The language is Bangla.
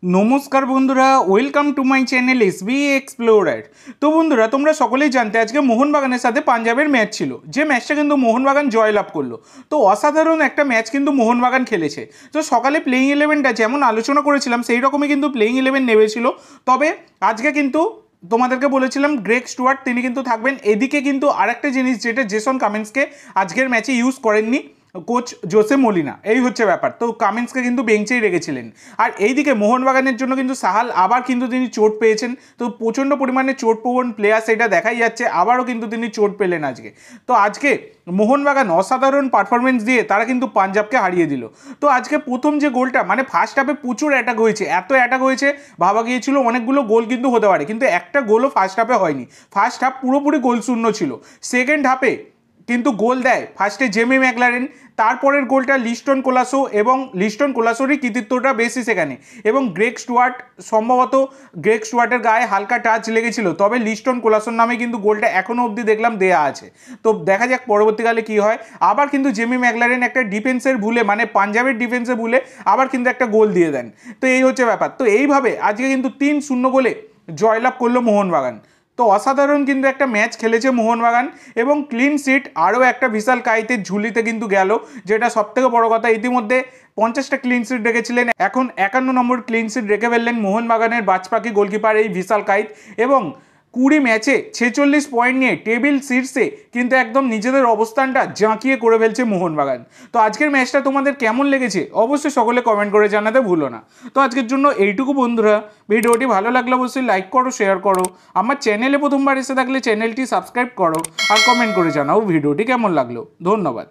নমস্কার বন্ধুরা, welcome to my channel SB explorer. তো বন্ধুরা, তোমরা সকলেই জানতে আজকে মোহনবাগানের সাথে পাঞ্জাবের ম্যাচ ছিল, যে ম্যাচটা কিন্তু মোহনবাগান জয়লাভ করলো। তো অসাধারণ একটা ম্যাচ কিন্তু মোহনবাগান খেলেছে। তো সকালে প্লেইং ইলেভেনটা যেমন আলোচনা করেছিলাম সেই রকমই কিন্তু প্লেইং ইলেভেন নেমেছিল। তবে আজকে কিন্তু তোমাদেরকে বলেছিলাম গ্রেগ স্টুয়ার্ট তিনি কিন্তু থাকবেন। এদিকে কিন্তু আরেকটা জিনিস যেটা জেসন কামিন্সকে আজকের ম্যাচে ইউজ করেননি কোচ জোসে মোলিনা, এই হচ্ছে ব্যাপার। তো কামিন্সকে কিন্তু বেঞ্চেই রেখেছিলেন। আর এইদিকে মোহনবাগানের জন্য কিন্তু সাহাল আবার কিন্তু তিনি চোট পেয়েছেন। তো প্রচণ্ড পরিমাণে চোটপ্রবণ প্লেয়ার সেটা দেখাই যাচ্ছে, আবারও কিন্তু তিনি চোট পেলেন আজকে। তো আজকে মোহনবাগান অসাধারণ পারফরমেন্স দিয়ে তারা কিন্তু পাঞ্জাবকে হারিয়ে দিল। তো আজকে প্রথম যে গোলটা, মানে ফার্স্ট হাফে প্রচুর অ্যাটাক হয়েছে, এত অ্যাটাক হয়েছে ভাবা গিয়েছিল অনেকগুলো গোল কিন্তু হতে পারে, কিন্তু একটা গোলও ফার্স্ট হাফে হয়নি। ফার্স্ট হাফ পুরোপুরি গোল শূন্য ছিল। সেকেন্ড হাফে কিন্তু গোল দেয় ফার্স্টে জেমি ম্যাকলারেন, তারপরের গোলটা লিস্টন কোলাসো, এবং লিস্টন কোলাসোরই কৃতিত্বটা বেশি সেখানে। এবং গ্রেগ স্টুয়ার্ট, সম্ভবত গ্রেগ স্টুয়ার্টের গায়ে হালকা টাচ লেগেছিল, তবে লিস্টন কোলাসোর নামে কিন্তু গোলটা এখনও অবধি দেখলাম দেয়া আছে। তো দেখা যাক পরবর্তীকালে কি হয়। আবার কিন্তু জেমি ম্যাকলারেন একটা ডিফেন্সের ভুলে, মানে পাঞ্জাবের ডিফেন্সে ভুলে আবার কিন্তু একটা গোল দিয়ে দেন। তো এই হচ্ছে ব্যাপার। তো এইভাবে আজকে কিন্তু 3-0 গোলে জয়লাভ করলো মোহনবাগান। তো অসাধারণ কিন্তু একটা ম্যাচ খেলেছে মোহনবাগান, এবং ক্লিন শিট আরও একটা বিশাল কাইতের ঝুলিতে কিন্তু গেল, যেটা সবথেকে বড় কথা। ইতিমধ্যে 50টা ক্লিন শিট রেখেছিলেন, এখন 51 নম্বর ক্লিন শিট রেখে ফেললেন মোহনবাগানের বাজপাখি গোলকিপার এই বিশাল কাইত। এবং 20 ম্যাচে 46 পয়েন্ট নিয়ে টেবিল শীর্ষে কিন্তু একদম নিজেদের অবস্থানটা জাঁকিয়ে করে ফেলছে মোহনবাগান। তো আজকের ম্যাচটা তোমাদের কেমন লেগেছে অবশ্যই সকলে কমেন্ট করে জানাতে ভুলো না। তো আজকের জন্য এইটুকু বন্ধুরা, ভিডিওটি ভালো লাগলে অবশ্যই লাইক করো, শেয়ার করো, আমার চ্যানেলে প্রথমবার এসে থাকলে চ্যানেলটি সাবস্ক্রাইব করো, আর কমেন্ট করে জানাও ভিডিওটি কেমন লাগলো। ধন্যবাদ।